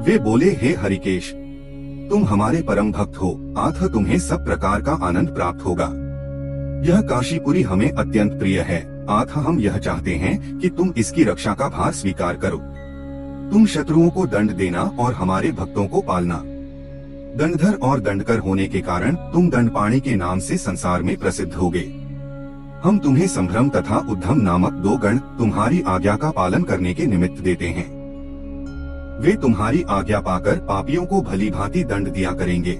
वे बोले, हे हरिकेश, तुम हमारे परम भक्त हो, अतः तुम्हें सब प्रकार का आनंद प्राप्त होगा। यह काशीपुरी हमें अत्यंत प्रिय है, अतः हम यह चाहते हैं कि तुम इसकी रक्षा का भार स्वीकार करो। तुम शत्रुओं को दंड देना और हमारे भक्तों को पालना। दंडधर और दंडकर होने के कारण तुम दंडपाणी के नाम से संसार में प्रसिद्ध होगे। हम तुम्हें संभ्रम तथा उद्धम नामक दो गण तुम्हारी आज्ञा का पालन करने के निमित्त देते हैं। वे तुम्हारी आज्ञा पाकर पापियों को भली भांति दंड दिया करेंगे।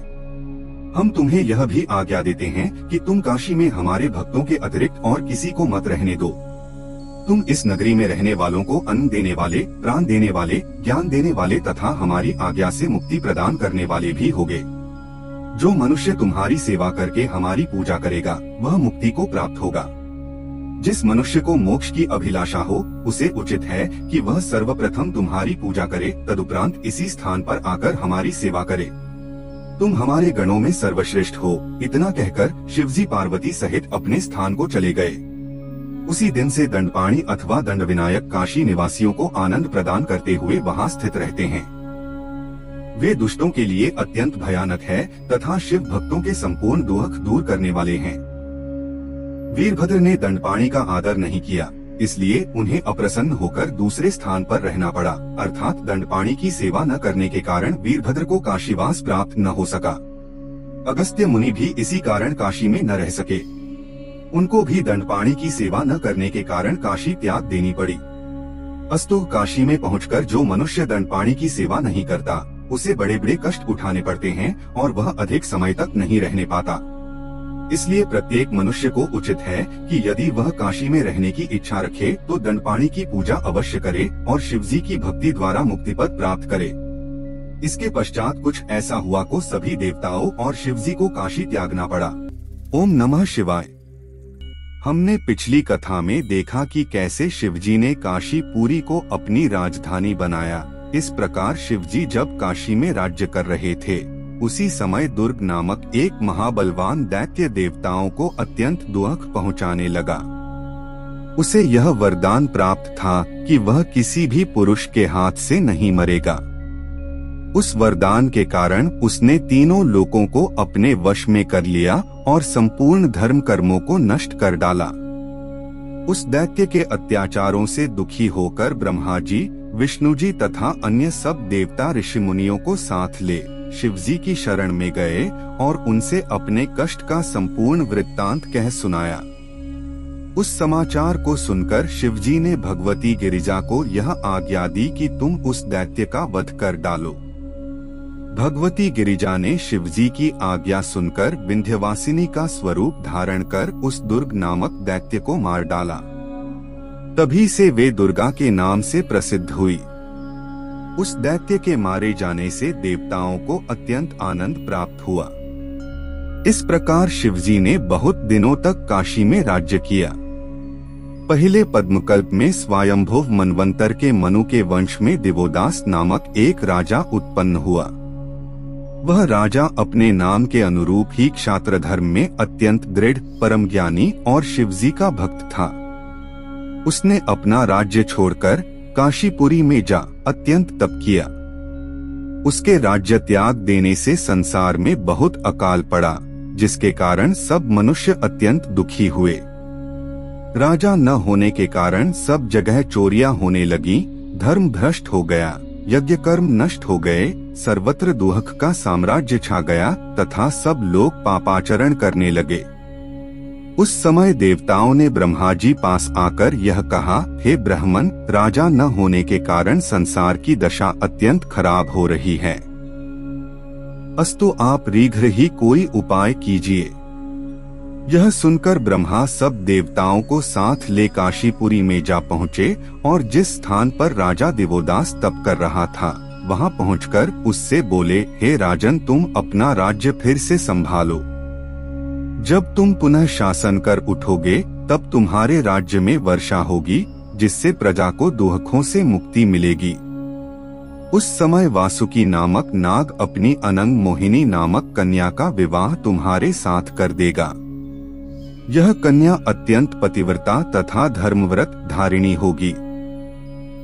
हम तुम्हें यह भी आज्ञा देते हैं कि तुम काशी में हमारे भक्तों के अतिरिक्त और किसी को मत रहने दो। तुम इस नगरी में रहने वालों को अन्न देने वाले, प्राण देने वाले, ज्ञान देने वाले तथा हमारी आज्ञा से मुक्ति प्रदान करने वाले भी होगे। जो मनुष्य तुम्हारी सेवा करके हमारी पूजा करेगा वह मुक्ति को प्राप्त होगा। जिस मनुष्य को मोक्ष की अभिलाषा हो उसे उचित है कि वह सर्वप्रथम तुम्हारी पूजा करे, तदुपरांत इसी स्थान पर आकर हमारी सेवा करे। तुम हमारे गणों में सर्वश्रेष्ठ हो। इतना कहकर शिवजी पार्वती सहित अपने स्थान को चले गए। उसी दिन से दंडपाणी अथवा दंड विनायक काशी निवासियों को आनंद प्रदान करते हुए वहाँ स्थित रहते हैं। वे दुष्टों के लिए अत्यंत भयानक है तथा शिव भक्तों के संपूर्ण दुख दूर करने वाले हैं। वीरभद्र ने दंडपाणी का आदर नहीं किया, इसलिए उन्हें अप्रसन्न होकर दूसरे स्थान पर रहना पड़ा, अर्थात दंडपाणी की सेवा न करने के कारण वीरभद्र को काशीवास प्राप्त न हो सका। अगस्त्य मुनि भी इसी कारण काशी में न रह सके। उनको भी दंडपाणी की सेवा न करने के कारण काशी त्याग देनी पड़ी। अस्तु, काशी में पहुंचकर जो मनुष्य दंडपाणी की सेवा नहीं करता उसे बड़े बड़े कष्ट उठाने पड़ते हैं और वह अधिक समय तक नहीं रहने पाता। इसलिए प्रत्येक मनुष्य को उचित है कि यदि वह काशी में रहने की इच्छा रखे तो दंडपाणी की पूजा अवश्य करे और शिवजी की भक्ति द्वारा मुक्ति पद प्राप्त करे। इसके पश्चात कुछ ऐसा हुआ को सभी देवताओं और शिवजी को काशी त्यागना पड़ा। ओम नमः शिवाय। हमने पिछली कथा में देखा कि कैसे शिवजी ने काशीपुरी को अपनी राजधानी बनाया। इस प्रकार शिवजी जब काशी में राज्य कर रहे थे उसी समय दुर्ग नामक एक महाबलवान दैत्य देवताओं को अत्यंत दुख पहुंचाने लगा। उसे यह वरदान प्राप्त था कि वह किसी भी पुरुष के हाथ से नहीं मरेगा। उस वरदान के कारण उसने तीनों लोकों को अपने वश में कर लिया और संपूर्ण धर्म कर्मों को नष्ट कर डाला। उस दैत्य के अत्याचारों से दुखी होकर ब्रह्मा जी, विष्णु जी तथा अन्य सब देवता ऋषि मुनियों को साथ ले शिवजी की शरण में गए और उनसे अपने कष्ट का संपूर्ण वृत्तांत कह सुनाया। उस समाचार को सुनकर शिवजी ने भगवती गिरिजा को यह आज्ञा दी कि तुम उस दैत्य का वध कर डालो। भगवती गिरिजा ने शिवजी की आज्ञा सुनकर विंध्यवासिनी का स्वरूप धारण कर उस दुर्ग नामक दैत्य को मार डाला। तभी से वे दुर्गा के नाम से प्रसिद्ध हुई। उस दैत्य के मारे जाने से देवताओं को अत्यंत आनंद प्राप्त हुआ। इस प्रकार शिवजी ने बहुत दिनों तक काशी में राज्य किया। पहले पद्मकल्प में स्वयंभुव मनवंतर के मनु के वंश में दिवोदास नामक एक राजा उत्पन्न हुआ। वह राजा अपने नाम के अनुरूप ही क्षात्र धर्म में अत्यंत दृढ़, परम ज्ञानी और शिवजी का भक्त था। उसने अपना राज्य छोड़कर काशीपुरी में जा अत्यंत तप किया। उसके राज्य त्याग देने से संसार में बहुत अकाल पड़ा, जिसके कारण सब मनुष्य अत्यंत दुखी हुए। राजा न होने के कारण सब जगह चोरियां होने लगी, धर्म भ्रष्ट हो गया, यज्ञ कर्म नष्ट हो गए, सर्वत्र दुख का साम्राज्य छा गया तथा सब लोग पापाचरण करने लगे। उस समय देवताओं ने ब्रह्मा जी पास आकर यह कहा, हे ब्राह्मण, राजा न होने के कारण संसार की दशा अत्यंत खराब हो रही है। अस्तु आप शीघ्र ही कोई उपाय कीजिए। यह सुनकर ब्रह्मा सब देवताओं को साथ ले काशीपुरी में जा पहुँचे और जिस स्थान पर राजा दिवोदास तप कर रहा था वहाँ पहुंचकर उससे बोले, हे राजन, तुम अपना राज्य फिर से संभालो। जब तुम पुनः शासन कर उठोगे तब तुम्हारे राज्य में वर्षा होगी, जिससे प्रजा को दुखों से मुक्ति मिलेगी। उस समय वासुकी नामक नाग अपनी अनंग मोहिनी नामक कन्या का विवाह तुम्हारे साथ कर देगा। यह कन्या अत्यंत पतिव्रता तथा धर्मव्रत धारिणी होगी।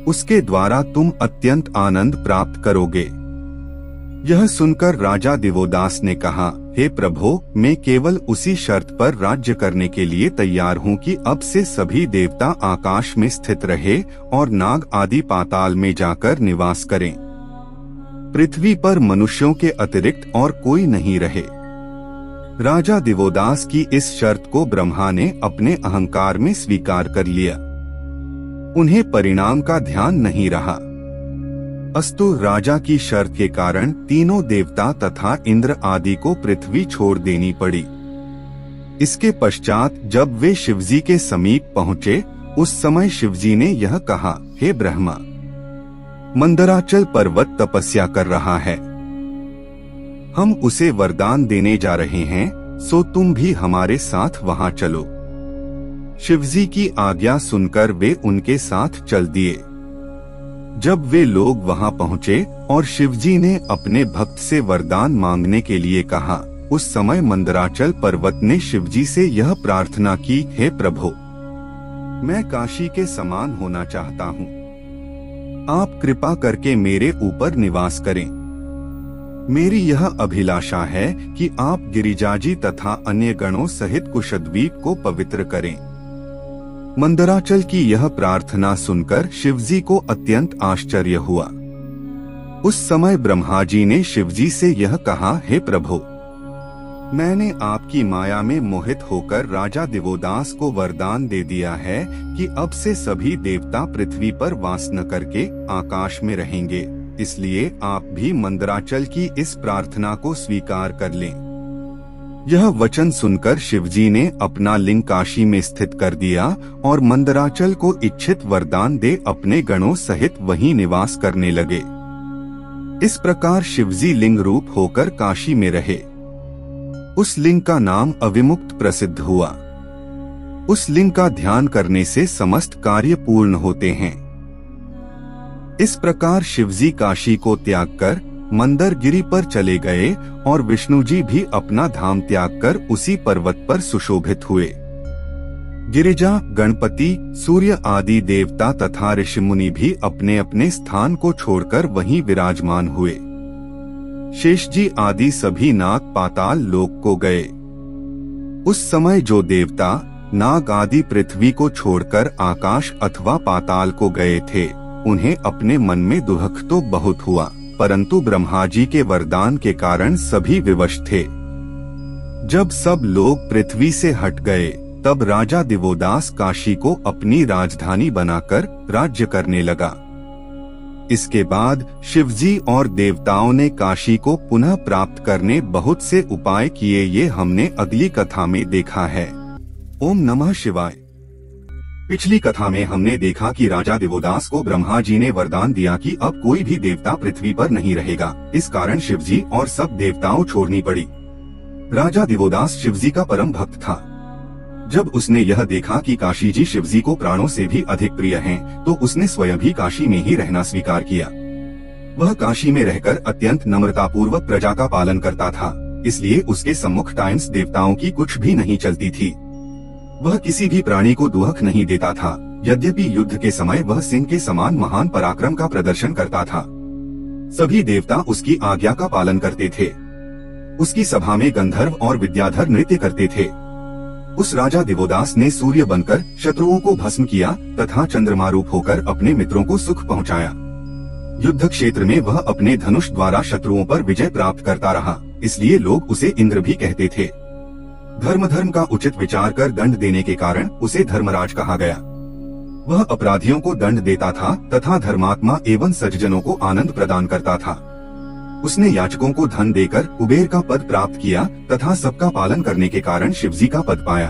उसके द्वारा तुम अत्यंत आनंद प्राप्त करोगे। यह सुनकर राजा दिवोदास ने कहा, हे प्रभो, मैं केवल उसी शर्त पर राज्य करने के लिए तैयार हूँ कि अब से सभी देवता आकाश में स्थित रहे और नाग आदि पाताल में जाकर निवास करें। पृथ्वी पर मनुष्यों के अतिरिक्त और कोई नहीं रहे। राजा दिवोदास की इस शर्त को ब्रह्मा ने अपने अहंकार में स्वीकार कर लिया। उन्हें परिणाम का ध्यान नहीं रहा। अस्तु राजा की शर्त के कारण तीनों देवता तथा इंद्र आदि को पृथ्वी छोड़ देनी पड़ी। इसके पश्चात जब वे शिवजी के समीप पहुँचे, उस समय शिवजी ने यह कहा, हे ब्रह्मा, मंदराचल पर्वत तपस्या कर रहा है। हम उसे वरदान देने जा रहे हैं, सो तुम भी हमारे साथ वहां चलो। शिवजी की आज्ञा सुनकर वे उनके साथ चल दिए। जब वे लोग वहां पहुंचे और शिवजी ने अपने भक्त से वरदान मांगने के लिए कहा, उस समय मंदराचल पर्वत ने शिवजी से यह प्रार्थना की, हे प्रभु, मैं काशी के समान होना चाहता हूँ। आप कृपा करके मेरे ऊपर निवास करें। मेरी यह अभिलाषा है कि आप गिरिजाजी तथा अन्य गणों सहित कुशद्वीप को पवित्र करें। मंदराचल की यह प्रार्थना सुनकर शिवजी को अत्यंत आश्चर्य हुआ। उस समय ब्रह्मा जी ने शिवजी से यह कहा, हे प्रभु, मैंने आपकी माया में मोहित होकर राजा दिवोदास को वरदान दे दिया है कि अब से सभी देवता पृथ्वी पर वास न करके आकाश में रहेंगे। इसलिए आप भी मंदराचल की इस प्रार्थना को स्वीकार कर लें। यह वचन सुनकर शिवजी ने अपना लिंग काशी में स्थित कर दिया और मंदराचल को इच्छित वरदान दे अपने गणों सहित वहीं निवास करने लगे। इस प्रकार शिवजी लिंग रूप होकर काशी में रहे। उस लिंग का नाम अविमुक्त प्रसिद्ध हुआ। उस लिंग का ध्यान करने से समस्त कार्य पूर्ण होते हैं। इस प्रकार शिवजी काशी को त्याग कर मंदरगिरी पर चले गए और विष्णु जी भी अपना धाम त्याग कर उसी पर्वत पर सुशोभित हुए। गिरिजा, गणपति, सूर्य आदि देवता तथा ऋषि मुनि भी अपने अपने स्थान को छोड़कर वहीं विराजमान हुए। शेष जी आदि सभी नाग पाताल लोक को गए। उस समय जो देवता नाग आदि पृथ्वी को छोड़कर आकाश अथवा पाताल को गए थे, उन्हें अपने मन में दुख तो बहुत हुआ, परंतु ब्रह्मा जी के वरदान के कारण सभी विवश थे। जब सब लोग पृथ्वी से हट गए, तब राजा दिवोदास काशी को अपनी राजधानी बनाकर राज्य करने लगा। इसके बाद शिवजी और देवताओं ने काशी को पुनः प्राप्त करने बहुत से उपाय किए। ये हमने अगली कथा में देखा है। ओम नमः शिवाय। पिछली कथा में हमने देखा कि राजा दिवोदास को ब्रह्मा जी ने वरदान दिया कि अब कोई भी देवता पृथ्वी पर नहीं रहेगा। इस कारण शिवजी और सब देवताओं छोड़नी पड़ी। राजा दिवोदास शिवजी का परम भक्त था। जब उसने यह देखा कि काशी जी शिवजी को प्राणों से भी अधिक प्रिय हैं, तो उसने स्वयं भी काशी में ही रहना स्वीकार किया। वह काशी में रहकर अत्यंत नम्रता पूर्वक प्रजा का पालन करता था, इसलिए उसके सम्मुख टाइम्स देवताओं की कुछ भी नहीं चलती थी। वह किसी भी प्राणी को दुख नहीं देता था। यद्यपि युद्ध के समय वह सिंह के समान महान पराक्रम का प्रदर्शन करता था। सभी देवता उसकी आज्ञा का पालन करते थे। उसकी सभा में गंधर्व और विद्याधर नृत्य करते थे। उस राजा दिवोदास ने सूर्य बनकर शत्रुओं को भस्म किया तथा चंद्रमा रूप होकर अपने मित्रों को सुख पहुंचाया। युद्ध क्षेत्र में वह अपने धनुष द्वारा शत्रुओं पर विजय प्राप्त करता रहा, इसलिए लोग उसे इंद्र भी कहते थे। धर्म का उचित विचार कर दंड देने के कारण उसे धर्मराज कहा गया। वह अपराधियों को दंड देता था तथा धर्मात्मा एवं सज्जनों को आनंद प्रदान करता था। उसने याचकों को धन देकर कुबेर का पद प्राप्त किया तथा सबका पालन करने के कारण शिवजी का पद पाया।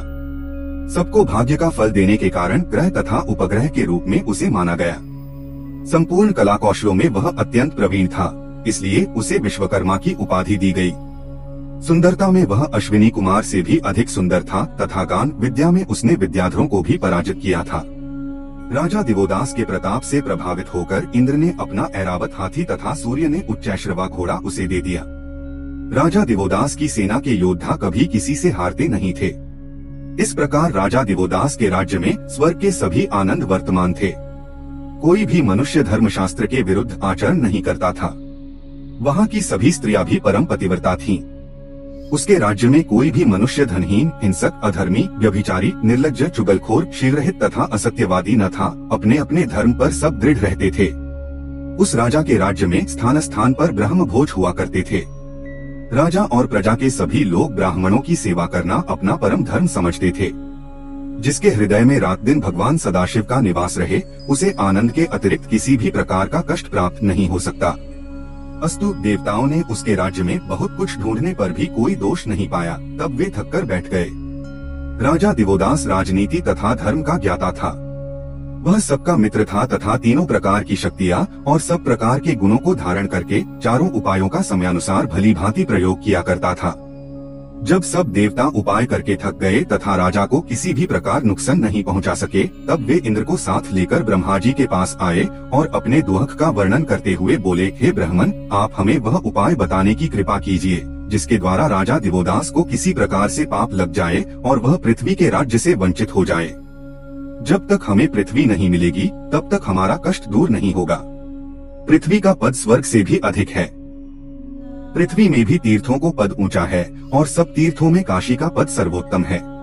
सबको भाग्य का फल देने के कारण ग्रह तथा उपग्रह के रूप में उसे माना गया। संपूर्ण कला कौशलों में वह अत्यंत प्रवीण था, इसलिए उसे विश्वकर्मा की उपाधि दी गई। सुंदरता में वह अश्विनी कुमार से भी अधिक सुंदर था तथा गान विद्या में उसने विद्याधरों को भी पराजित किया था। राजा दिवोदास के प्रताप से प्रभावित होकर इंद्र ने अपना ऐरावत हाथी तथा सूर्य ने उच्चैश्रवा घोड़ा उसे दे दिया। राजा दिवोदास की सेना के योद्धा कभी किसी से हारते नहीं थे। इस प्रकार राजा दिवोदास के राज्य में स्वर्ग के सभी आनंद वर्तमान थे। कोई भी मनुष्य धर्मशास्त्र के विरुद्ध आचरण नहीं करता था। वहाँ की सभी स्त्रियां भी परम पतिव्रता थीं। उसके राज्य में कोई भी मनुष्य धनहीन, हिंसक, अधर्मी, व्यभिचारी, निर्लज्ज, चुगलखोर, शीलरहित तथा असत्यवादी न था। अपने अपने धर्म पर सब दृढ़ रहते थे। उस राजा के राज्य में स्थान स्थान पर ब्रह्म भोज हुआ करते थे। राजा और प्रजा के सभी लोग ब्राह्मणों की सेवा करना अपना परम धर्म समझते थे। जिसके हृदय में रात दिन भगवान सदाशिव का निवास रहे, उसे आनंद के अतिरिक्त किसी भी प्रकार का कष्ट प्राप्त नहीं हो सकता। अस्तु, देवताओं ने उसके राज्य में बहुत कुछ ढूंढने पर भी कोई दोष नहीं पाया। तब वे थककर बैठ गए। राजा दिवोदास राजनीति तथा धर्म का ज्ञाता था। वह सबका मित्र था तथा तीनों प्रकार की शक्तियाँ और सब प्रकार के गुणों को धारण करके चारों उपायों का समयानुसार भली भांति प्रयोग किया करता था। जब सब देवता उपाय करके थक गए तथा राजा को किसी भी प्रकार नुकसान नहीं पहुंचा सके, तब वे इंद्र को साथ लेकर ब्रह्मा जी के पास आए और अपने दुख का वर्णन करते हुए बोले, हे ब्राह्मण, आप हमें वह उपाय बताने की कृपा कीजिए जिसके द्वारा राजा दिवोदास को किसी प्रकार से पाप लग जाए और वह पृथ्वी के राज्य से वंचित हो जाए। जब तक हमें पृथ्वी नहीं मिलेगी, तब तक हमारा कष्ट दूर नहीं होगा। पृथ्वी का पद स्वर्ग से भी अधिक है। पृथ्वी में भी तीर्थों को पद ऊंचा है और सब तीर्थों में काशी का पद सर्वोत्तम है।